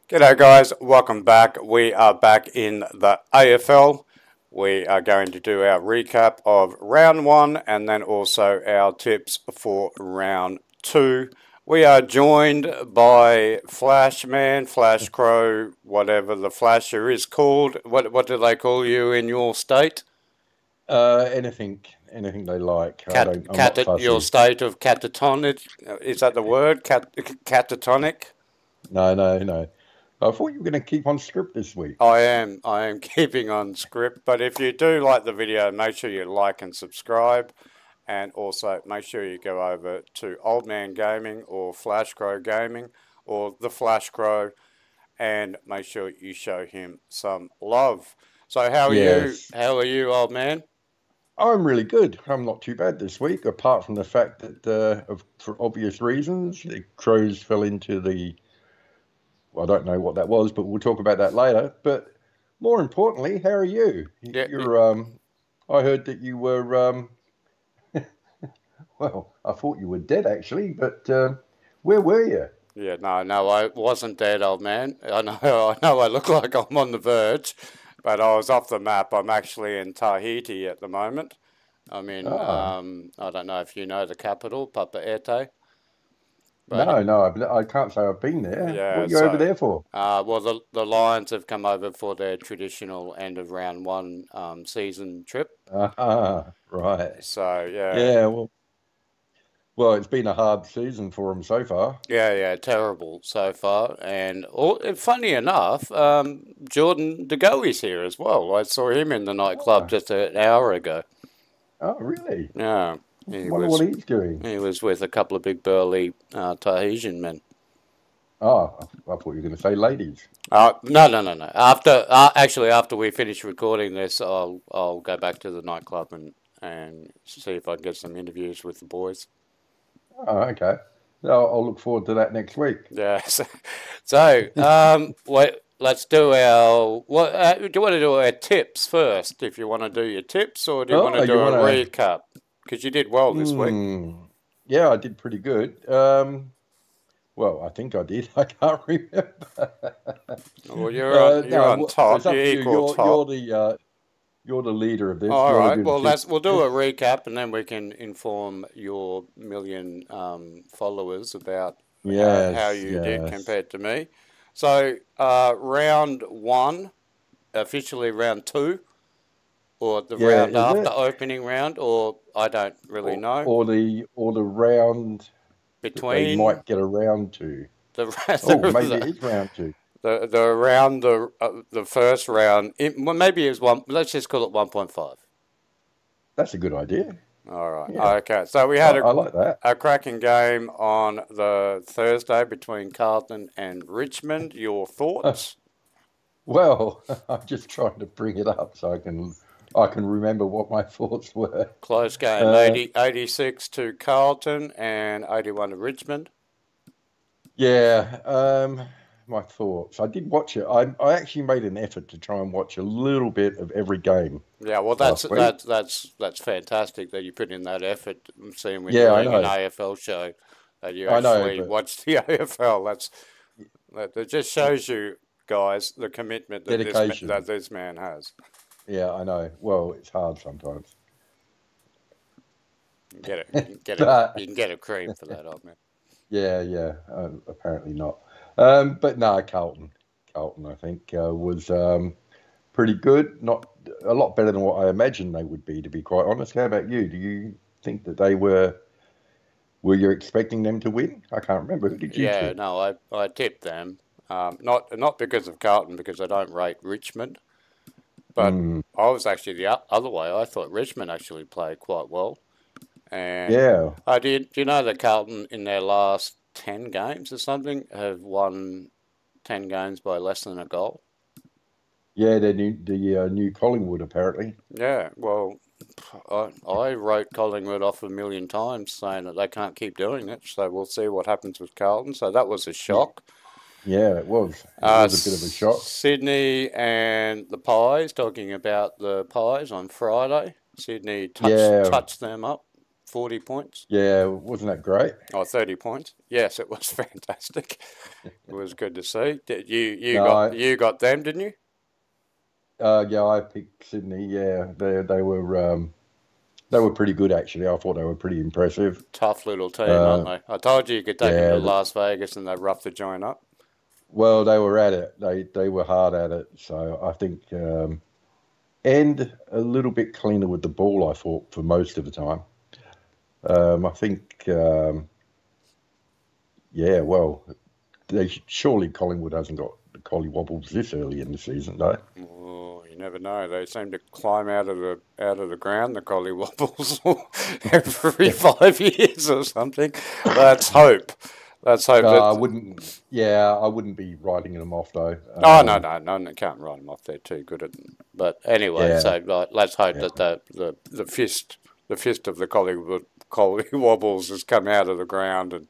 G'day guys, welcome back. We are back in the AFL. We are going to do our recap of round one and then also our tips for round two. We are joined by Flashman, Flash Crow, whatever the Flasher is called. What do they call you in your state? Anything they like. I'm not Your fussy. state of catatonic, is that the word? Catatonic? No. I thought you were going to keep on script this week. I am keeping on script, but if you do like the video, make sure you like and subscribe, and also make sure you go over to Oldman Gaming or Flash Crow Gaming or the Flash Crow, and make sure you show him some love. So how are you? Yes, How are you, old man? I'm really good. I'm not too bad this week, apart from the fact that, for obvious reasons, the Crows fell into the. Well, I don't know what that was, but we'll talk about that later. But more importantly, how are you? Yeah, I heard that you were. Well, I thought you were dead actually, but where were you? yeah. No, I wasn't dead, old man. I know, I know. I look like I'm on the verge, but I was off the map. I'm actually in Tahiti at the moment. I'm in, Ah, I don't know if you know the capital, Papeete, but no, I can't say I've been there. What yeah, are you over so, there for? well, the Lions have come over for their traditional end of round one season trip. Right. So, yeah, Yeah, well, it's been a hard season for them so far. yeah, terrible so far. And funny enough, Jordan De is here as well. I saw him in the nightclub Ah, just an hour ago. oh, really? Yeah, he Wonder was what he's doing. he was with a couple of big burly Tahitian men. Oh, I thought you were going to say ladies. No. After actually, after we finish recording this, I'll go back to the nightclub and see if I can get some interviews with the boys. Oh, okay. I'll look forward to that next week. Yeah. Wait, let's do our what? Do you want to do our tips first? If you want to do your tips, or do you want to Oh, do you a want to? recap? Because you did well this week. Yeah, I did pretty good. Well, I think I did. I can't remember. Well, you're No, on it's top. up You're to you. equal You're top. you're the leader of this. All You want right. to do the Well, tips we'll do a first. recap, and then we can inform your million followers about how Yes, you did yes. compared to me. So, round one, officially round two, or the Yeah, round is after it? opening round, or I don't really know. Or the round that they Between might get around to. the Oh, maybe it the is round two. the round the first round, well, maybe it's one. Let's just call it 1.5. That's a good idea. All right. Yeah, Okay. So we had I like that. a cracking game on the Thursday between Carlton and Richmond. Your thoughts? Well, I'm just trying to bring it up so I can remember what my thoughts were. Close game, Uh, 86 to Carlton and 81 to Richmond. yeah, my thoughts. I did watch it. I actually made an effort to try and watch a little bit of every game Yeah, well, last week. that's fantastic that you put in that effort. Seeing we're Yeah, doing an AFL show, that you I know, actually but watch the AFL. That just shows you guys the commitment that dedication. this man has. Yeah, I know. Well, it's hard sometimes. You But can get a cream for that, old man. yeah. Apparently not. But no, Carlton, I think was pretty good. Not a lot better than what I imagined they would be, to be quite honest. How about you? Do you think that they were? Were you expecting them to win? I can't remember. Who did you Yeah, tip? no, I tipped them. Not because of Carlton, because I don't rate Richmond, but Mm, I was actually the other way. I thought Richmond actually played quite well, and yeah, I did. Do you know that Carlton in their last 10 games or something have won 10 games by less than a goal? yeah. The new Collingwood apparently. Yeah, well, I wrote Collingwood off a million times saying that they can't keep doing it, so we'll see what happens with Carlton. So that was a Yeah, shock. yeah. It was. It was a bit of a shock. Sydney and the Pies, talking about the Pies on Friday. Sydney Yeah, touched them up 40 points. Yeah, wasn't that great? Oh, 30 points. Yes, it was fantastic. It was good to see. No, You got them, didn't you? yeah, I picked Sydney. Yeah, they were pretty good actually. I thought they were pretty impressive. Tough little team, aren't Uh, they? I told you you could take them to yeah, Las Vegas and they roughed the joint up. well, they were at it. They were hard at it. So I think and a little bit cleaner with the ball. I thought for most of the time. I think yeah. Well, surely Collingwood hasn't got the collie wobbles this early in the season, though. Oh, you never know. They seem to climb out of the ground, the collie wobbles, every 5 years or something. Let's hope. Let's hope No, I that. wouldn't. Yeah, I wouldn't be writing them off though. Oh no! Can't write them off. They're too good at them. But anyway, Yeah, so right, let's hope yeah. that the fist of the collie wobbles has come out of the ground and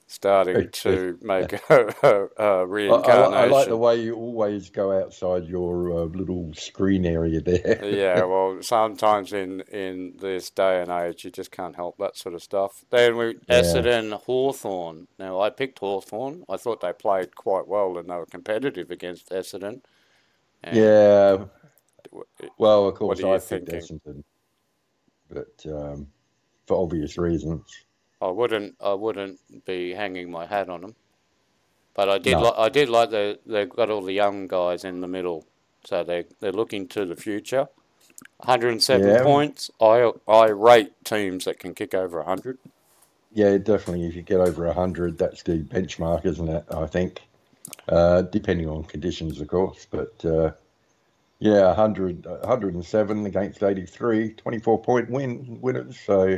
starting to make a I like the reincarnation. way you always go outside your little screen area there. Yeah, well, sometimes in this day and age, you just can't help that sort of stuff. Then we Yeah, Essendon Hawthorn. Now, I picked Hawthorn. I thought they played quite well and they were competitive against Essendon. And yeah. Well, of what are course, you I picked thinking? Essendon, but for obvious reasons. I wouldn't be hanging my hat on them, but No, I did like they've got all the young guys in the middle, so they're looking to the future. 107 yeah, points. I rate teams that can kick over 100. yeah, definitely. If you get over 100, that's the benchmark, isn't it? I think, depending on conditions, of course. But yeah, 107 against 83, 24-point winners. So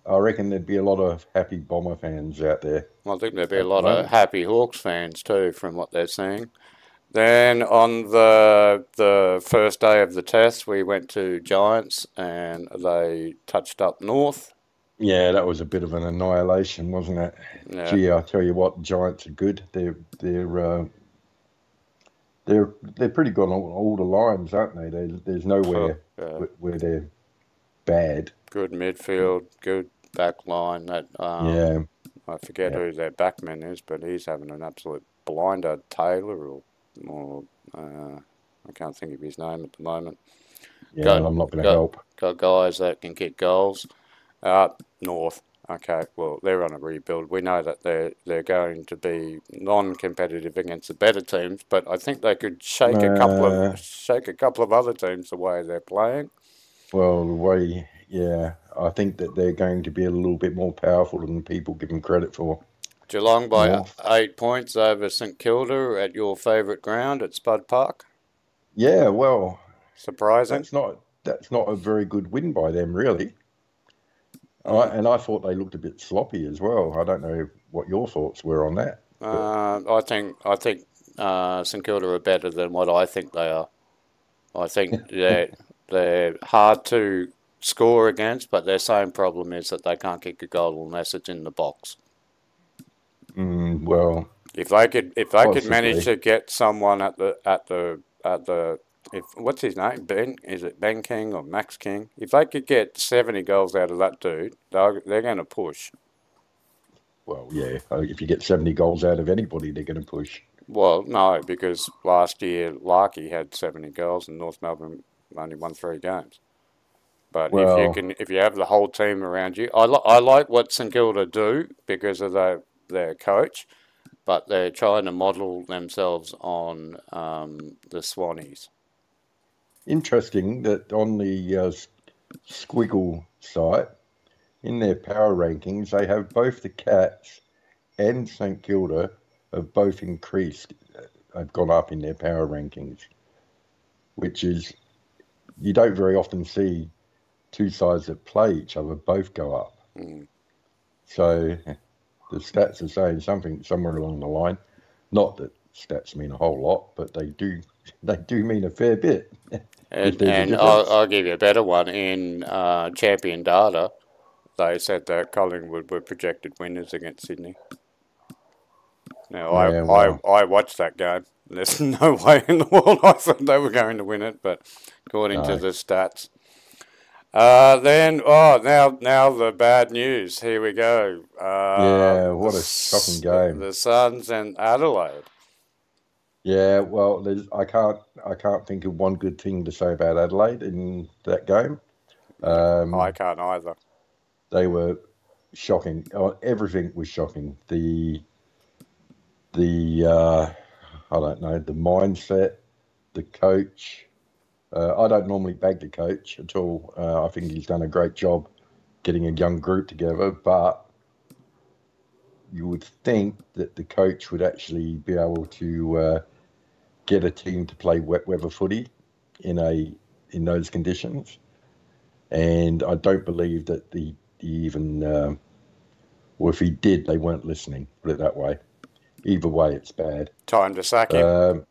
I reckon there'd be a lot of happy Bomber fans out there I think there'll be a at the lot of moment. happy Hawks fans too, from what they're saying. Then on the first day of the test, we went to Giants and they touched up north. Yeah, that was a bit of an annihilation, wasn't it? Yeah, Gee, I tell you what, Giants are good. They're pretty good on all the lines, aren't they? There's nowhere where they're bad. good midfield, good back line. That Yeah, I forget yeah, who their backman is, but he's having an absolute blinder. Taylor or I can't think of his name at the moment. yeah. Got I'm not going to got help. got guys that can kick goals. North. Okay, well they're on a rebuild. We know that they're going to be non-competitive against the better teams, but I think they could Uh, shake a couple of other teams the way they're playing. well, the way, yeah, I think that they're going to be a little bit more powerful than people give them credit for. Geelong by North. 8 points over St Kilda at your favourite ground at Spud Park. Yeah, well, Surprising. that's not a very good win by them, really. Mm. And I thought they looked a bit sloppy as well. I don't know what your thoughts were on that, but I think St Kilda are better than what I think they are. I think they're hard to score against, but their same problem is that they can't kick a goal unless it's in the box. well, If they could manage possibly. to get someone at the if what's his name, Ben, is it Ben King or Max King? If they could get 70 goals out of that dude, they're going to push. Well, yeah. If you get 70 goals out of anybody, they're going to push. Well, no, because last year Larkey had 70 goals and North Melbourne only won 3 games. But Well, if you have the whole team around you, I like what St Kilda do because of their coach, but they're trying to model themselves on the Swannies. interesting that on the Squiggle site, in their power rankings, they have both the Cats and St Kilda have both increased, have gone up in their power rankings, which is, you don't very often see two sides that play each other both go up. Mm. So the stats are saying something somewhere along the line. Not that stats mean a whole lot, but they do mean a fair bit if there's a And difference. I'll give you a better one. In champion data, they said that Collingwood were projected winners against Sydney. Now, Yeah, well, I watched that game. There's no way in the world I thought they were going to win it, but according to no. the stats. Now the bad news. Here we go. Yeah, what a shocking game. The Suns and Adelaide. Yeah, well, I can't think of one good thing to say about Adelaide in that game. I Um, can't either. they were shocking. Everything was shocking. The I don't know, the mindset, the coach. I don't normally bag the coach at all. I think he's done a great job getting a young group together, but you would think that the coach would actually be able to get a team to play wet weather footy in those conditions. And I don't believe that the even or if he did, they weren't listening. Put it that way. Either way, it's bad. Time to sack him. Um,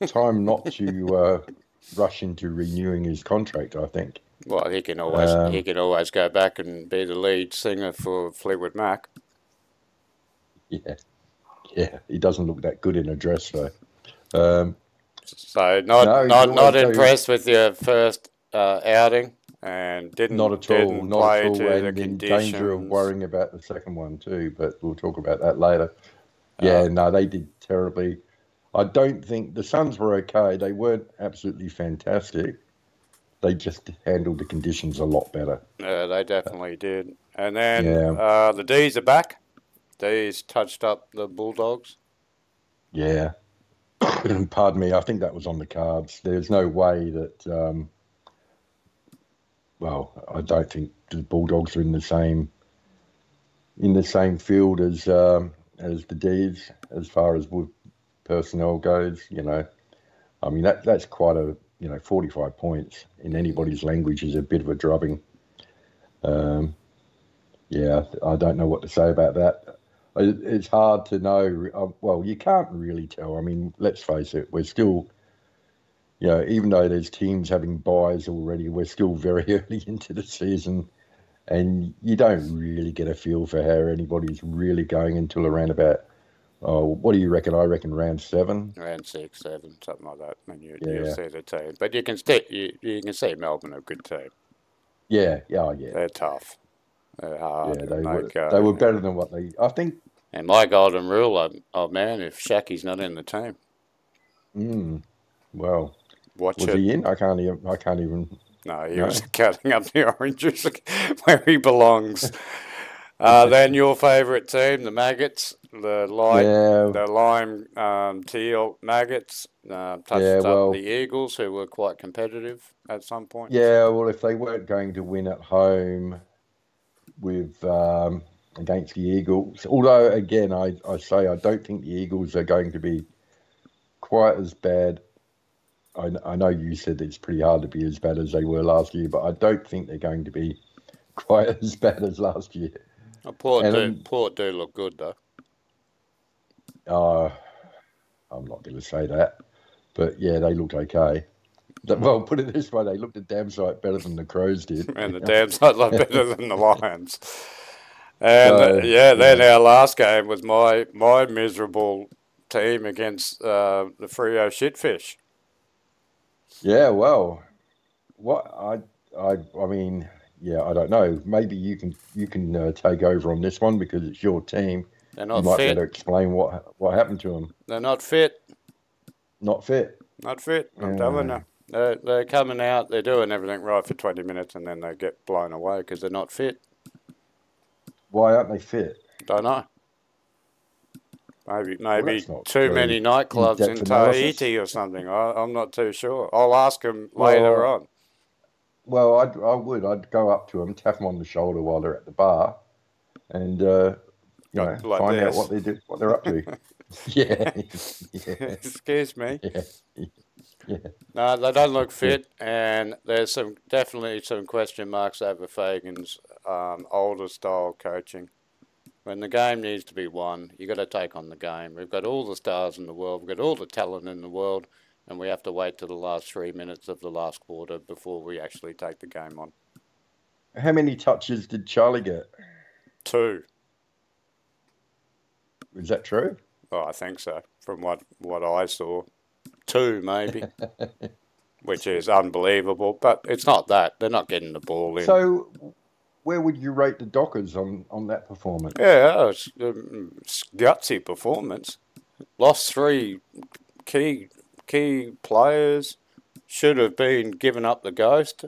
Time not to rush into renewing his contract. I think. Well, he can always go back and be the lead singer for Fleetwood Mac. Yeah, yeah. He doesn't look that good in a dress though. Um, So no, he's not always so impressed with your first outing, and not at all, didn't not at play all, to the and in danger of conditions. worrying about the second one too. But we'll talk about that later. Uh, Yeah, no, they did terribly. I don't think the Suns were okay. They weren't absolutely fantastic. They just handled the conditions a lot better. they definitely did. And then Yeah, the D's are back. D's touched up the Bulldogs. yeah. Pardon me. I think that was on the cards. There's no way that. Well, I don't think the Bulldogs are in the same field as the D's as far as personnel goes. I mean that's quite a 45 points in anybody's language is a bit of a drubbing. Um, yeah, I don't know what to say about that. It's hard to know. Well, you can't really tell. I mean, let's face it, we're still, even though there's teams having buys already, we're still very early into the season, and you don't really get a feel for how anybody's really going until around about. Oh, what do you reckon? I reckon round 7. Around 6, 7, something like that. And you'll Yeah, see the team. But you can see Melbourne a good team. yeah, yeah, oh, yeah, They're tough. They're hard. yeah. And They were better than what they. I think. And my golden rule, oh man, if Shaky's not in the team, Mm, well, watch was it. he in? I can't even. I can't even. No, he was No. cutting up the oranges where he belongs. Then your favourite team, the Maggots, Yeah, the lime teal Maggots, yeah. touched up the Well, Eagles, who were quite competitive at some points. yeah. Well, if they weren't going to win at home with against the Eagles, although again, I say I don't think the Eagles are going to be quite as bad. I know you said it's pretty hard to be as bad as they were last year, but I don't think they're going to be quite as bad as last year. Oh, And Port do look good though. uh, I'm not going to say that, but yeah, they looked okay. Well, put it this way, they looked a damn sight better than the Crows did. And the Dams are lot better than the Lions. And So, yeah, then our last game was my miserable team against the Freo Shitfish. yeah, well, what I mean, yeah, I don't know. Maybe you can take over on this one because it's your team. They're You not might better fit. explain what happened to them. They're not fit. Not fit. Not fit. I'm telling Uh, you. They're coming out. They're doing everything right for 20 minutes, and then they get blown away because they're not fit. why aren't they fit? Don't know. Well, Maybe that's not too very many nightclubs in in-depth analysis. Tahiti or something. I'm not too sure. I'll ask them later Well, on. well, I'd go up to them, tap them on the shoulder while they're at the bar, and Got like find out this. what they're up to. Yeah, yeah, Excuse me. yeah, yeah, No, they don't look yeah. fit, and there's definitely some question marks over Fagan's older style coaching. When the game needs to be won, you got to take on the game. We've got all the stars in the world, we've got all the talent in the world, and we have to wait till the last 3 minutes of the last quarter before we actually take the game on. How many touches did Charlie get? 2. Is that true? Oh, I think so. From what I saw, 2 maybe. which is unbelievable. But it's not that. They're not getting the ball in. So, where would you rate the Dockers on that performance? Yeah, it's gutsy performance. Lost three key players. Should have been given up the ghost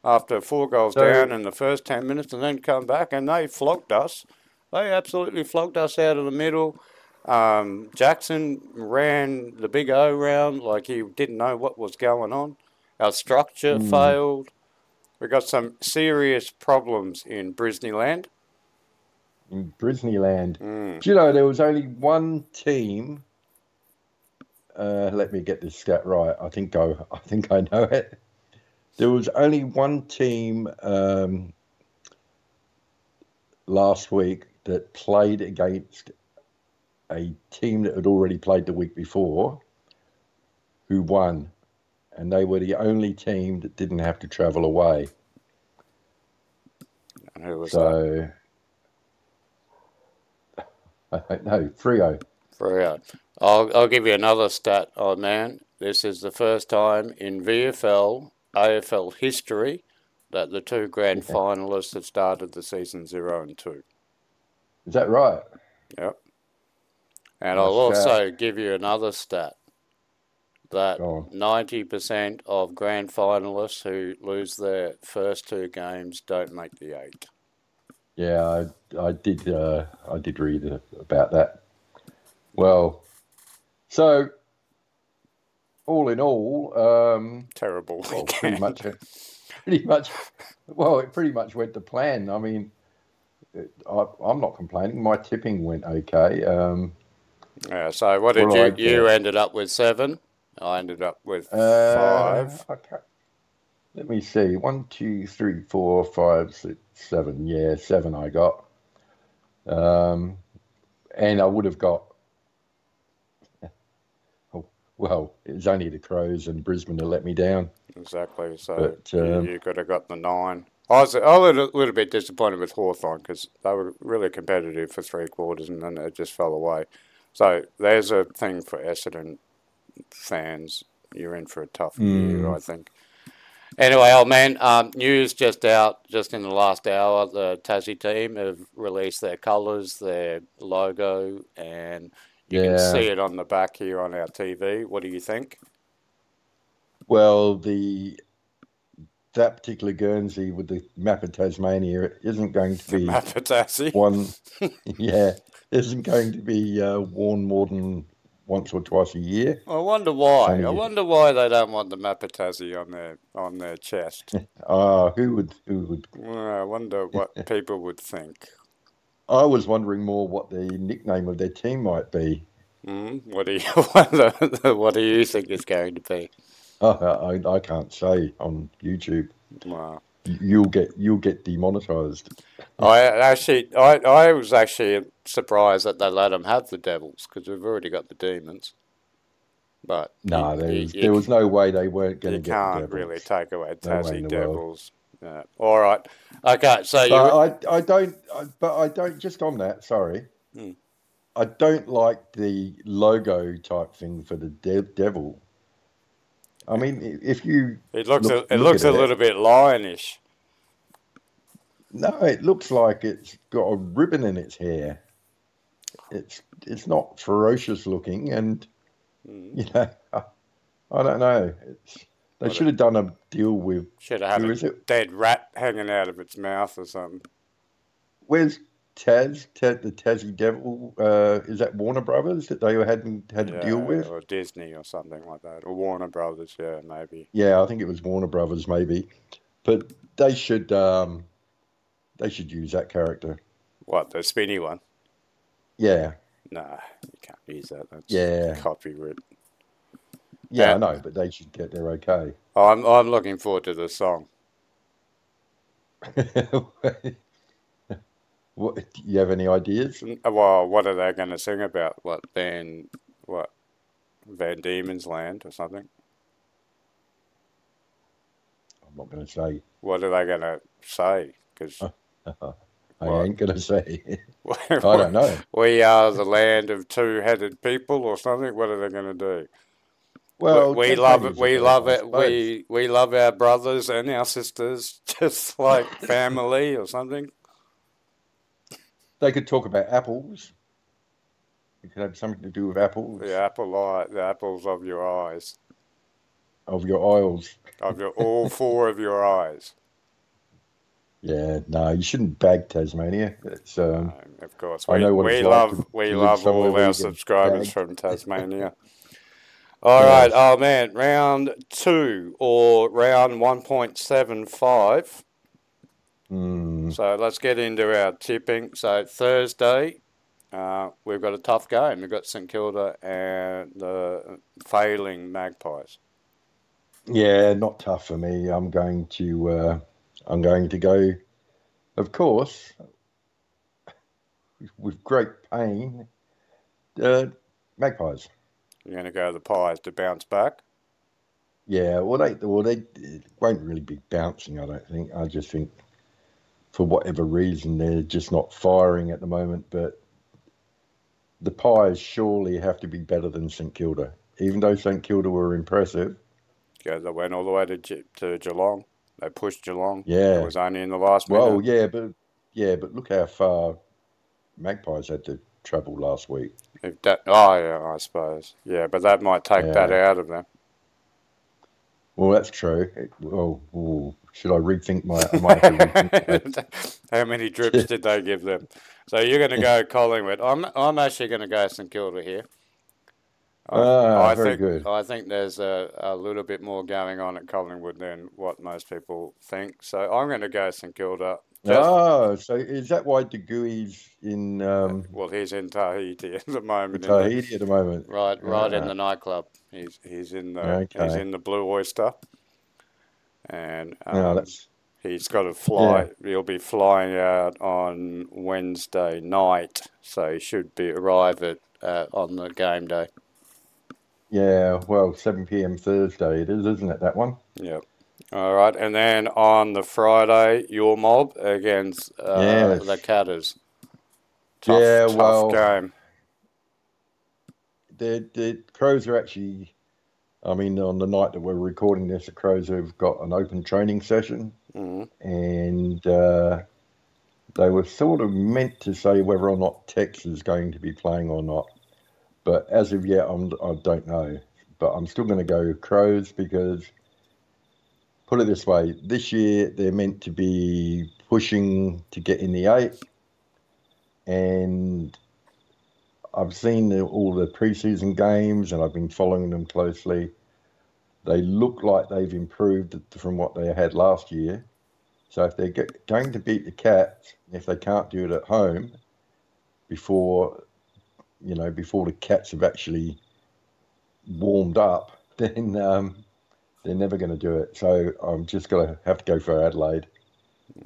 after 4 goals down in the first 10 minutes and then come back, and they flogged us. They absolutely flogged us out of the middle. Jackson ran the big O round like he didn't know what was going on. Our structure failed. We got some serious problems in Brisneyland. In Brisneyland. Do you know there was only one team? Let me get this stat right. I think I know it. There was only one team last week that played against a team that had already played the week before, who won, and they were the only team that didn't have to travel away. And who was that? I don't know. Freo. Freo. I'll give you another stat, old man. This is the first time in VFL, AFL history that the two grand finalists have started the season 0 and 2. Is that right? Yep. And I'll also give you another stat that 90% of grand finalists who lose their first 2 games don't make the 8. Yeah, I did read about that. Well, so all in all, terrible. Well, pretty much. Well, it pretty much went to plan. I mean, I'm not complaining. My tipping went okay. Yeah. So what did you ended up with 7? I ended up with 5. Let me see. 1, 2, 3, 4, 5, 6, 7. Yeah, 7 I got. And I would have got. Well, it was only the Crows and Brisbane that let me down. Exactly. So but, you could have got the 9. I was a little bit disappointed with Hawthorn because they were really competitive for 3 quarters and then it just fell away. So there's a thing for Essendon fans. You're in for a tough year, I think. Anyway, old man, news just out just in the last hour. The Tassie team have released their colours, their logo, and you can see it on the back here on our TV. What do you think? Well, that particular Guernsey with the map of Tasmania isn't going to be the map of Tassie. One. Yeah, isn't going to be worn more than once or twice a year. I wonder why. I wonder why they don't want the map of Tassie on their chest. Who would? Well, I wonder what people would think. I was wondering more what the nickname of their team might be. What do you what do you think it's going to be? I can't say on YouTube. Wow. You'll get demonetized. I was actually surprised that they let them have the Devils because we've already got the Demons. But no, there was no way they weren't going to get the Devils. You can't really take away Tassie Devils. Yeah. All right. Okay. So I don't. Just on that. Sorry. I don't like the logo type thing for the devil. I mean, if you it looks a little bit lionish. No, it looks like it's got a ribbon in its hair. It's not ferocious looking, and you know, I don't know. They should have done a deal with. Should have had a dead rat hanging out of its mouth or something. Where's the Tassie Devil? Is that Warner Brothers that they had to deal with? Or Disney or something like that, or Warner Brothers, yeah, maybe. Yeah, I think it was Warner Brothers, maybe. But they should use that character. What, the spinny one? Yeah. Nah, you can't use that. That's copyright. Yeah, I know, but they should get their okay. I'm looking forward to the song. What, do you have any ideas? Well, what are they going to sing about? Van Diemen's Land or something? I'm not going to say. What are they going to say? Because I ain't going to say. I don't know. We are the land of 2-headed people or something. What are they going to do? Well, We love it. Tasmania's We alright, love I it. suppose. We love our brothers and our sisters, just like family or something. They could talk about apples. It could have something to do with The apples apple eye, the apples of your eyes, of your aisles. of your all four of your eyes. Yeah, no, you shouldn't bag Tasmania. It's No, of course. I know what it's like We to live love somewhere all where our you get subscribers bagged. from Tasmania. All right. Yes. Oh man, round 2 or round 1.75. Hmm. So let's get into our tipping. So Thursday, we've got a tough game. We've got St Kilda and the failing Magpies. Yeah, not tough for me. I'm going to go, of course, with great pain, uh, Magpies. You're going to go the Pies to bounce back. Yeah, they it won't really be bouncing, I don't think. I just think for whatever reason they're just not firing at the moment. But the Pies surely have to be better than St Kilda, even though St Kilda were impressive. Yeah, they went all the way to Geelong. They pushed Geelong. It Yeah, was only in the last well, minute. but look how far Magpies had to travel last week. If that, oh yeah, I suppose. Yeah, but that might take that Yeah, out of them. well, that's true. Should I rethink my? I might have to rethink my. How many drips did they give them? So you're going to go Collingwood. I'm actually going to go St Kilda here. Ah, very good. I think there's a little bit more going on at Collingwood than what most people think. So I'm going to go St Kilda. Just Ah, so is that why Degui's in well, he's in Tahiti at the moment in the Tahiti at the moment? right in Ah, the nightclub. He's okay. in the Blue Oyster, and No, that's he's got to yeah, fly. He'll be flying out on Wednesday night, so he should be arrive at on the game day. yeah. Well, 7 p.m. Thursday it is, isn't it? That one? Yep. All right, and then on the Friday, your mob against the Yes. Catters. Yeah. Tough Well, game. the Crows are actually. I mean, on the night that we're recording this, the Crows have got an open training session, Mm-hmm. and they were sort of meant to say whether or not Tex is going to be playing or not. But as of yet, I don't know. But I'm still going to go Crows because, put it this way, this year they're meant to be pushing to get in the eight. And I've seen all the preseason games and I've been following them closely. They look like they've improved from what they had last year. So if they're going to beat the Cats, if they can't do it at home before, before the Cats have actually warmed up, then they're never going to do it. So I'm just going to have to go for Adelaide.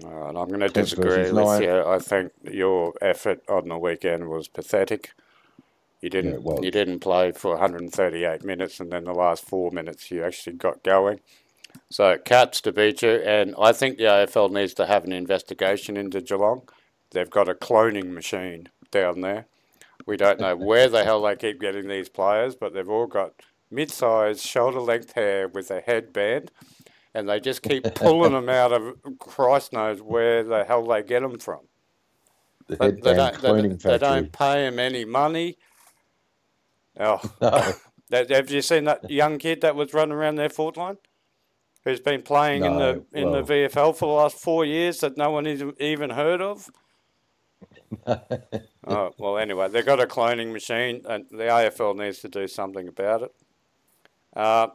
All right, I'm going to 10th disagree versus with 9th. you. I think your effort on the weekend was pathetic. Yeah, it You was. didn't play for 138 minutes, and then the last 4 minutes you actually got going. So Cats to beat you, and I think the AFL needs to have an investigation into Geelong. They've got a cloning machine down there. We don't know where the hell they keep getting these players, but they've all got mid-sized, shoulder-length hair with a headband, and they just keep pulling them out of Christ knows where the hell they get them from. The headband cloning They don't factory. pay them any money. Oh, No, have you seen that young kid that was running around their forward line? Who's been playing no. in the Well, VFL for the last 4 years that no one has even heard of? Oh, well, anyway, they've got a cloning machine, and the AFL needs to do something about it.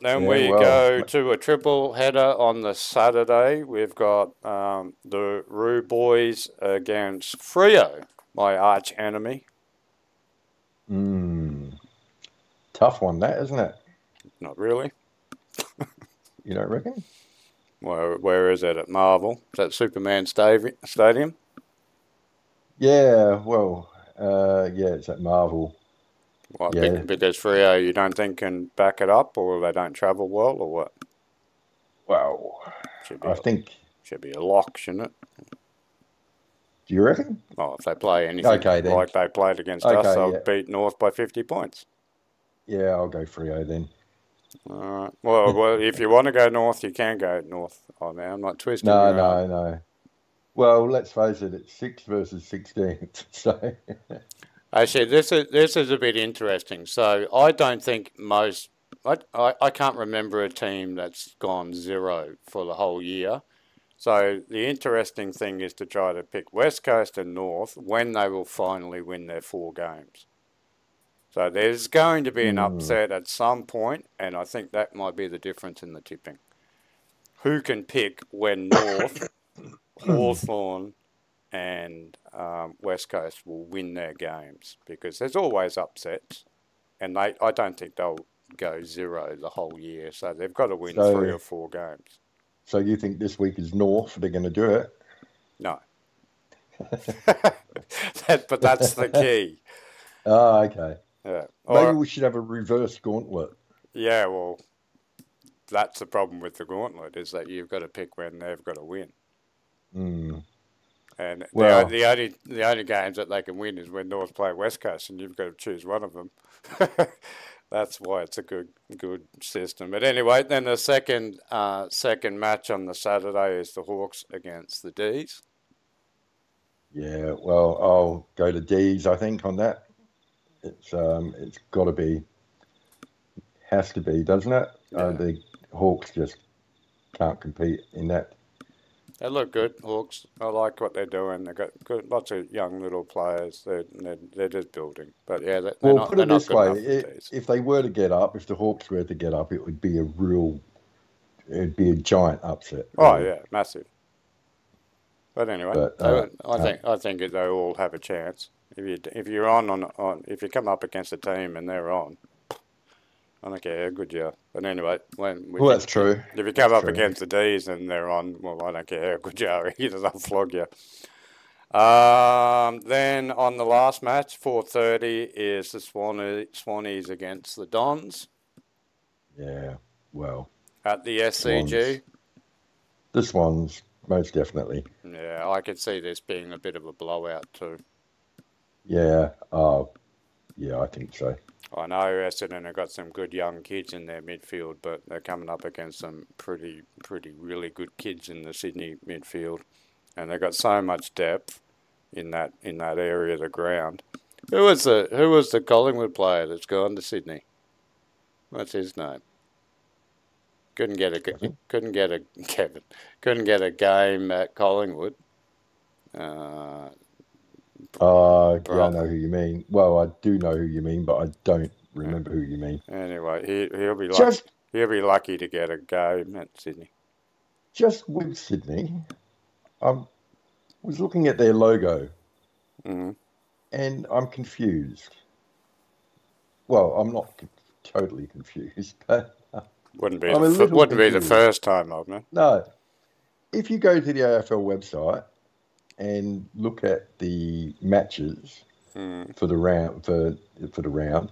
Then yeah, we well, go to a triple header on the Saturday. We've got the Roo Boys against Freo, my arch enemy. tough one, that, isn't it? Not really. You don't reckon? Where is it? At Marvel? Is that Superman Stadium? Yeah, well, yeah, it's at Marvel. What, Yeah, because Freo you don't think can back it up, or they don't travel well, or what? well, Should be I think. should be a lock, shouldn't it? Do you reckon? Well, if they play anything Okay, then. like they played against us, Okay, they'll yeah. beat North by 50 points. Yeah, I'll go Frio then. All right. Well, if you want to go north, you can go north. Oh, man, I'm not twisting No, your arm. no, no. Well, let's face it, it's 6 versus 16th. So, Actually, this is a bit interesting. So I don't think most. I can't remember a team that's gone zero for the whole year. So the interesting thing is to try to pick West Coast and North when they will finally win their 4 games. So there's going to be an mm, upset at some point, and I think that might be the difference in the tipping. Who can pick when North, Hawthorn, and West Coast will win their games? Because there's always upsets, and I don't think they'll go zero the whole year. So they've got to win three so, or four games. so you think this week is North? They're going to do it? No, but that's the key. Ah, okay. Yeah. Maybe Or we should have a reverse gauntlet. yeah, well, that's the problem with the gauntlet is that you've got to pick when they've got to win. Mm. And Well, the only games that they can win is when North play West Coast, and you've got to choose one of them. That's why it's a good system. But anyway, then the second match on the Saturday is the Hawks against the D's. yeah. Well, I'll go to D's. I think on that. It's got to be, has to be, doesn't it? Yeah, The Hawks just can't compete in that. they look good, Hawks. I like what they're doing. They've got good, lots of young little players. They're just building. But yeah, they're Well, not put they're it not this good way: enough for the D's. if they were to get up, if the Hawks were to get up, it would be a real, it'd be a giant upset, Oh really. yeah, massive. But anyway, But I think they all have a chance. If you're on if you come up against a team and they're on, I don't care how good you are. But anyway, when if well, you that's true. if you come That's up true. against the D's and they're on, well, I don't care how good you are either. They'll flog you. Then on the last match, 4:30 is the Swannies against the Dons Yeah. Well, at the Swans. SCG. The Swans, most definitely. Yeah, I could see this being a bit of a blowout too. Yeah. Yeah, I think so. I know Essendon have got some good young kids in their midfield, but they're coming up against some pretty really good kids in the Sydney midfield, and they've got so much depth in that area of the ground. Who was the Collingwood player that's gone to Sydney? What's his name? Couldn't get a Kevin. couldn't get a Kevin couldn't get a game at Collingwood. Uh, Yeah, I bro, know who you mean. Well, I do know who you mean, but I don't remember who you mean. anyway, he'll be lucky. Just, He'll be lucky to get a game at Sydney. just with Sydney, I was looking at their logo Mm-hmm. and I'm confused. Well, I'm not totally confused, but Wouldn't be I'm a little wouldn't be the confused. first time, Oldman. No, if you go to the AFL website and look at the matches Mm, for the round,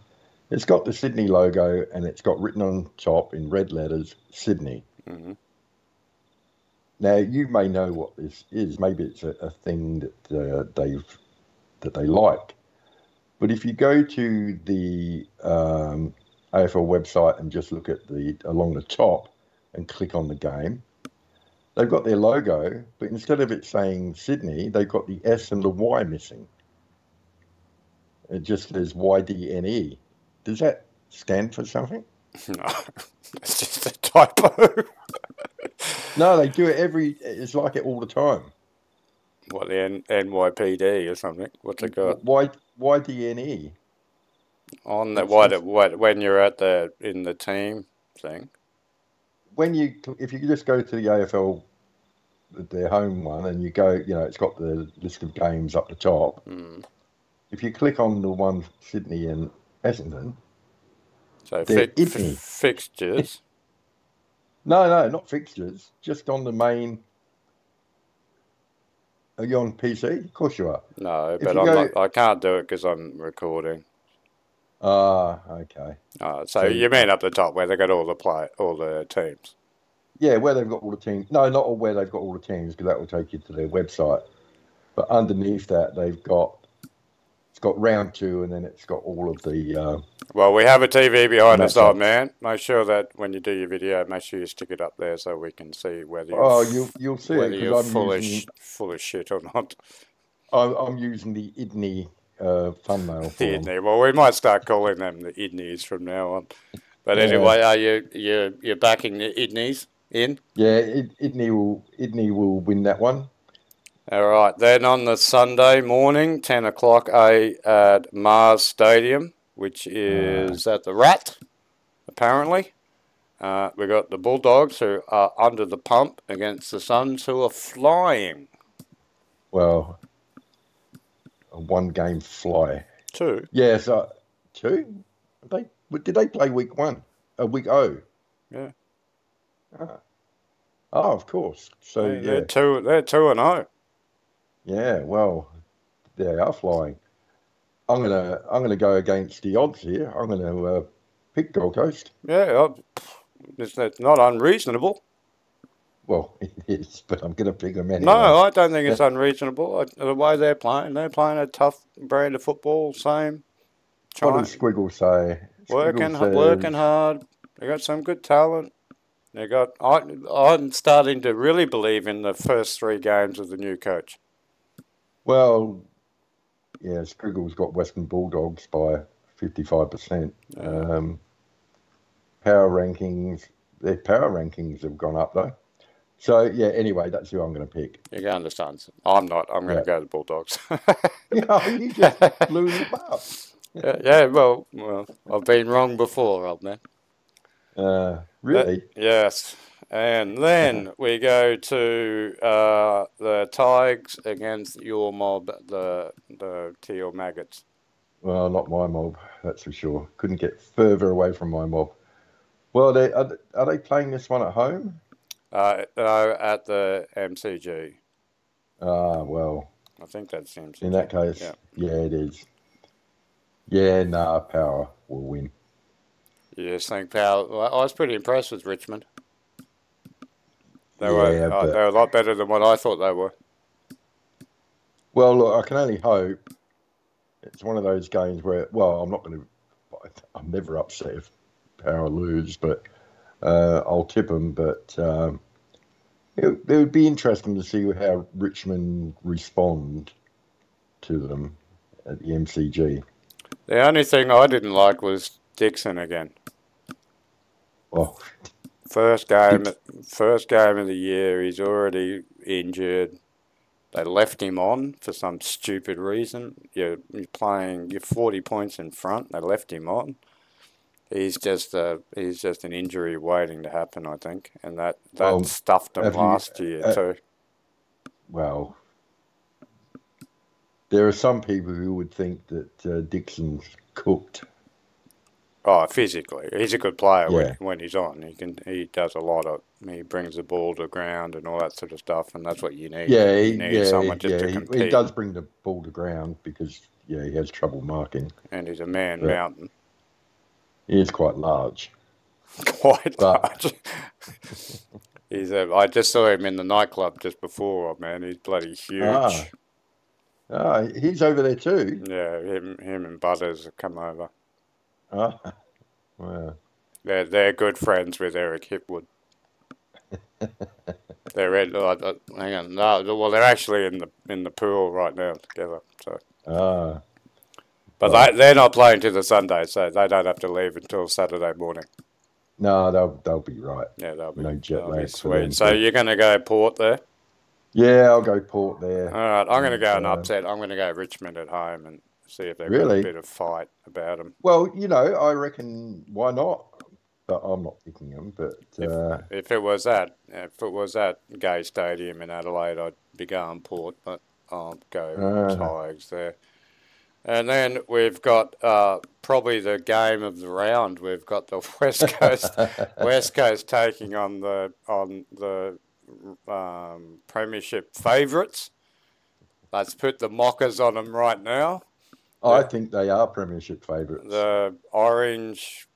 it's got the Sydney logo and it's got written on top in red letters Sydney. mm-hmm. Now you may know what this is. Maybe it's a thing that they like. But if you go to the AFL website and just look at the along the top and click on the game, they've got their logo, but instead of it saying Sydney, they've got the S and the Y missing. It just says YDNE. Does that stand for something? No, it's just a typo. No, they do it it's like it all the time. What, the NYPD or something? What's it got YDNE. on the It's what when you're in the team thing? if you just go to the AFL, their home one, and you go, it's got the list of games up the top. Mm. If you click on the one Sydney and Essendon, So they're IDNI. fixtures. No, not fixtures. Just on the main. Are you on PC? Of course you are. No, If but you I'm go, not. I can't do it because I'm recording. okay. So So you mean up the top where they got all the teams? yeah, where they've got all the teams. No, not all where they've got all the teams because that will take you to their website. But underneath that, they've got it's got round two, and then it's got all of the Well, we have a TV behind us, old matchups. man. Make sure that when you do your video, make sure you stick it up there so we can see whether Oh, you'll see it whether because you're I'm using full of shit or not. I'm using the Idney thumbnail The for them. Idney. Well, we might start calling them the Idneys from now on. But Yeah, anyway, are you're backing the Idneys in? yeah. Idney will win that one. All right. Then on the Sunday morning, 10 o'clock, at Mars Stadium, which Uh, is at the Rat, apparently. We got the Bulldogs who are under the pump against the Suns who are flying. well, a one game fly. Two. Yeah, so two. Did they play week one? Week O. Yeah. Ah. Oh, of course. So They're yeah, two. They're 2-0. yeah. Well, they are flying. I'm gonna go against the odds here. I'm gonna pick Gold Coast. Yeah, it's not unreasonable. Well, it is, but I'm gonna pick them No, anyway. I don't think it's unreasonable. The way they're playing a tough brand of football. Same, What does trying, Squiggle say? Squiggle working says, hard. They got some good talent. They got. I'm starting to really believe in the first three games of the new coach. well, yeah, Squiggle's got Western Bulldogs by 55%. Yeah. Power rankings, their power rankings have gone up though. So yeah, anyway, that's who I'm going to pick. You can understand. I'm not. I'm going to Yeah. go to the Bulldogs. Yeah, you just blew them up. Yeah. Well, I've been wrong before, old man. Really? Yes. And then we go to the Tigers against your mob, the Teal Maggots. Well, not my mob, that's for sure. Couldn't get further away from my mob. Well, are they playing this one at home? No, at the MCG. Ah, well, I think that's the MCG. in that Yeah. case, yeah, it is. Yeah, nah, Power will win. You just think Power. Well, I was pretty impressed with Richmond. They Yeah, were a lot better than what I thought they were. well, look, I can only hope it's one of those games where, well, I'm never upset if Power lose, but I'll tip them. But it would be interesting to see how Richmond respond to them at the MCG. The only thing I didn't like was Dixon again. Well, First game, Dix, first game of the year, he's already injured. They left him on for some stupid reason. You're 40 points in front. They left him on. He's just an injury waiting to happen, I think, and that well, stuffed him have you? last year too. Well, there are some people who would think that Dixon's cooked. Oh, physically, he's a good player Yeah, when he's on. He does a lot of. He brings the ball to ground and all that sort of stuff, and that's what you need. yeah, You need someone just to he compete, does bring the ball to ground because he has trouble marking, and he's a man but mountain, he is quite large. quite But large. I just saw him in the nightclub just before. Oh, man, he's bloody ah, huge. he's over there too. Yeah, him and Butters have come over. Ah, well, They're good friends with Eric Hipwood. Hang on, no, well they're actually in the pool right now together. So, ah, but well, they're not playing till the Sunday, so they don't have to leave until Saturday morning. no, they'll be right. Yeah, No jet they'll be lag for sweet. them So too. you're going to go Port there. Yeah, I'll go Port All there. right, I'm going to And go and upset. I'm going to go Richmond at home and see if they've got a really, bit of fight about them. well, I reckon why not? But I'm not picking them. But If it was at Gay Stadium in Adelaide, I'd be going Port, but I'll go uh, Tigers there. And then we've got probably the game of the round. We've got the West Coast taking on the Premiership favourites. Let's put the mockers on them right now. I think they are Premiership favourites. The Orange,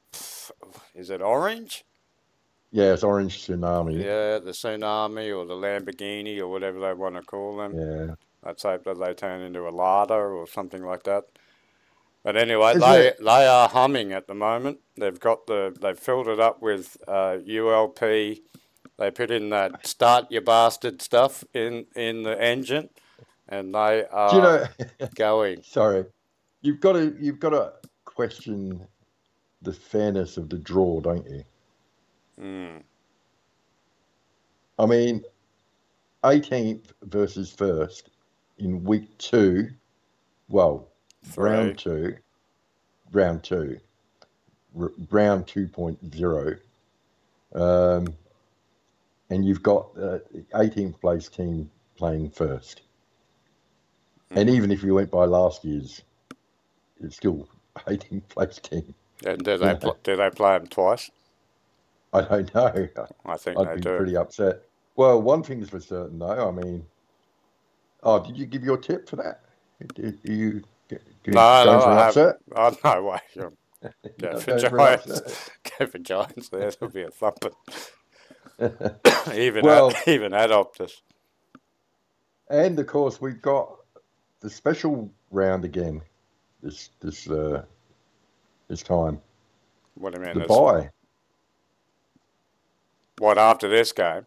is it Orange? Yeah, it's Orange Tsunami. Yeah, the Tsunami or the Lamborghini or whatever they want to call them. Yeah. Let's hope that they turn into a Lada or something like that. But anyway, Isn't it? they are humming at the moment. They've filled it up with ULP. They put in that "start your bastard" stuff in the engine, and they Do you are know? going. Sorry, you've got to question the fairness of the draw, don't you? Mm, I mean, 18th versus first in week two. Well, three. round two, round two, round 2.0. And you've got 18th place team playing first. And Mm. even if you went by last year's, it's still 18th place team. And You know, do they play them twice? I don't know. I think I'd they be do. pretty upset. Well, one thing's for certain, though. I mean, oh, did you give your tip for that? Are you No, going no, for an I haven't. upset? Oh, no way. You're Go not for going for an Giants. upset. Go for Giants. There'll be a thumping. even Well, even at Optus. and of course we've got the special round again this time. What do you The mean? It's bye. what after this game?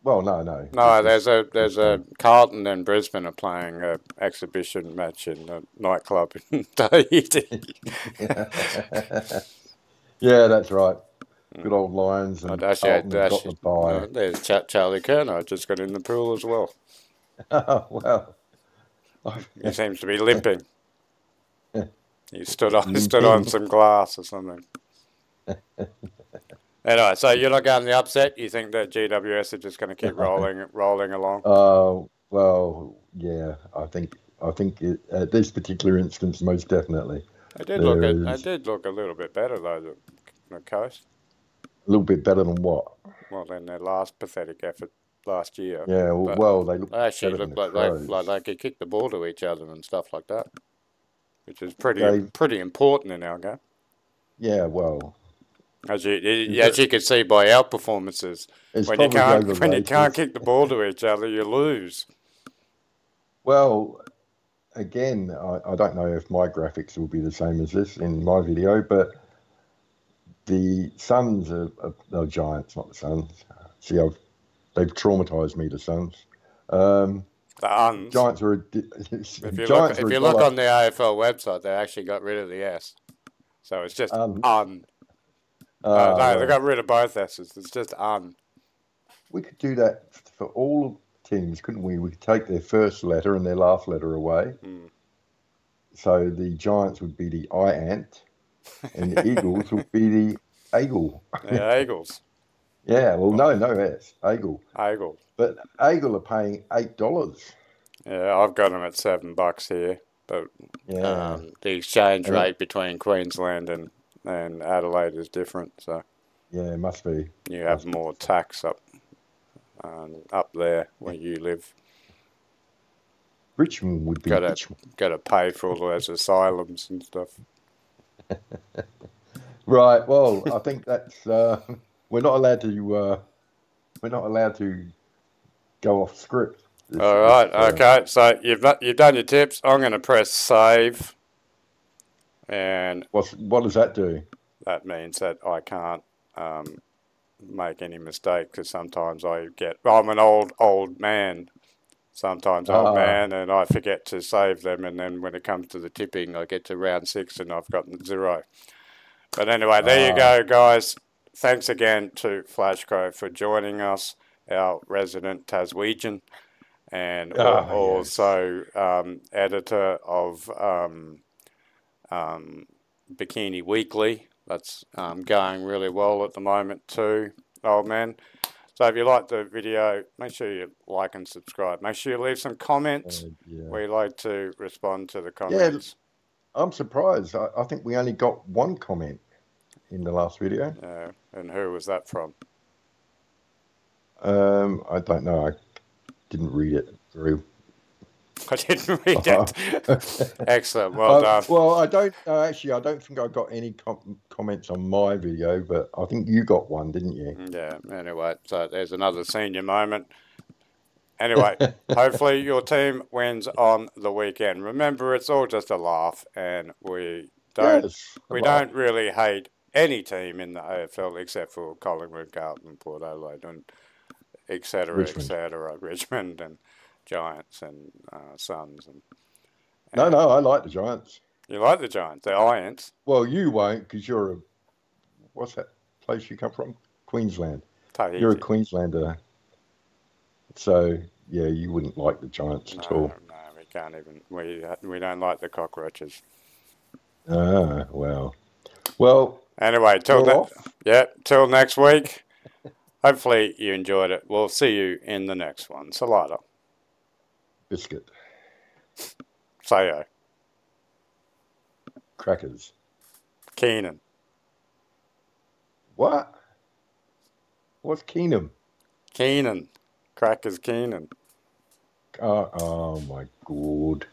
Well, no. No, This there's a game. Carlton and Brisbane are playing a exhibition match in the nightclub in Tahiti. Yeah, that's right. Good old Lions I'd and actually, Carlton have got the bye. there's Charlie Kerno just got in the pool as well. Well, He seems to be limping. He stood on limping. some glass or something. Anyway, so you're not going the upset. You think that GWS are just going to keep rolling along? Well, yeah. I think at this particular instance, most definitely, there They is did look a little bit better though. The Coast. a little bit better than what. Well, than their last pathetic effort last year. Yeah. But Well, they look they actually better than looked the like Crows. they could kick the ball to each other and stuff like that, which is They, pretty important in our game. yeah. Well, As you can see by our performances, it's probably when you can't overrated. kick the ball to each other, you lose. Well, again, I don't know if my graphics will be the same as this in my video, but the Suns are Giants, not the Suns. See, they've traumatized me, the Suns. Um, The uns. Giants are Giants are If a you look dollar. on the AFL website, they actually got rid of the S, so it's just un. No, they Well, got rid of both S's. It's just un. we could do that for all teams, couldn't we? We could take their first letter and their last letter away. Mm. So the Giants would be the I ant, and the Eagles would be the Eagle. Yeah, Eagles. Yeah, well, no S, Eagle. Eagles. But Eagle are paying $8. Yeah, I've got them at $7 here, but Yeah, the exchange and rate between Queensland and Adelaide is different, so yeah, it must be. you have more tax up there where you live. Richmond would be Richmond. Got to pay for all those asylums and stuff. Right. Well, I think that's we're not allowed to go off script. All right. Okay. So you've done your tips. I'm going to press save, and What does that do? that means that I can't make any mistake because sometimes I'm an old man. Sometimes old man, and I forget to save them, and then when it comes to the tipping, I get to round 6 and I've gotten 0. But anyway, there you go, guys. Thanks again to Flashco for joining us, our resident Taswegian, and also editor of Bikini Weekly. That's going really well at the moment too, old man. So if you like the video, make sure you like and subscribe. Make sure you leave some comments. We like to respond to the comments. Yeah, I'm surprised. I think we only got one comment in the last video. And who was that from? I don't know. I didn't read it very. I didn't read it. Excellent. Well done. Well, I don't. Actually, I don't think I got any comments on my video, but I think you got one, didn't you? Yeah. Anyway, so there's another senior moment. Anyway, hopefully your team wins on the weekend. Remember, it's all just a laugh, and Yes, a we laugh. don't really hate any team in the AFL except for Collingwood, Carlton, Port Adelaide, and Richmond. etc. Richmond and Giants and Suns No, and no, I like the Giants. you like the Giants, the Ions, Well, you won't because you're a, what's that place you come from? Queensland. You're a Tahiti. Queenslander. So, yeah, you wouldn't like the Giants at No, all. no, we can't even. We don't like the cockroaches. Ah, well. Well, Anyway, you're off. till next week. Hopefully you enjoyed it. We'll see you in the next one. Salada. Biscuit. Sayo. Crackers. Keenan. What? What's Keenum? Keenan. Crackers Keenan. Oh my God.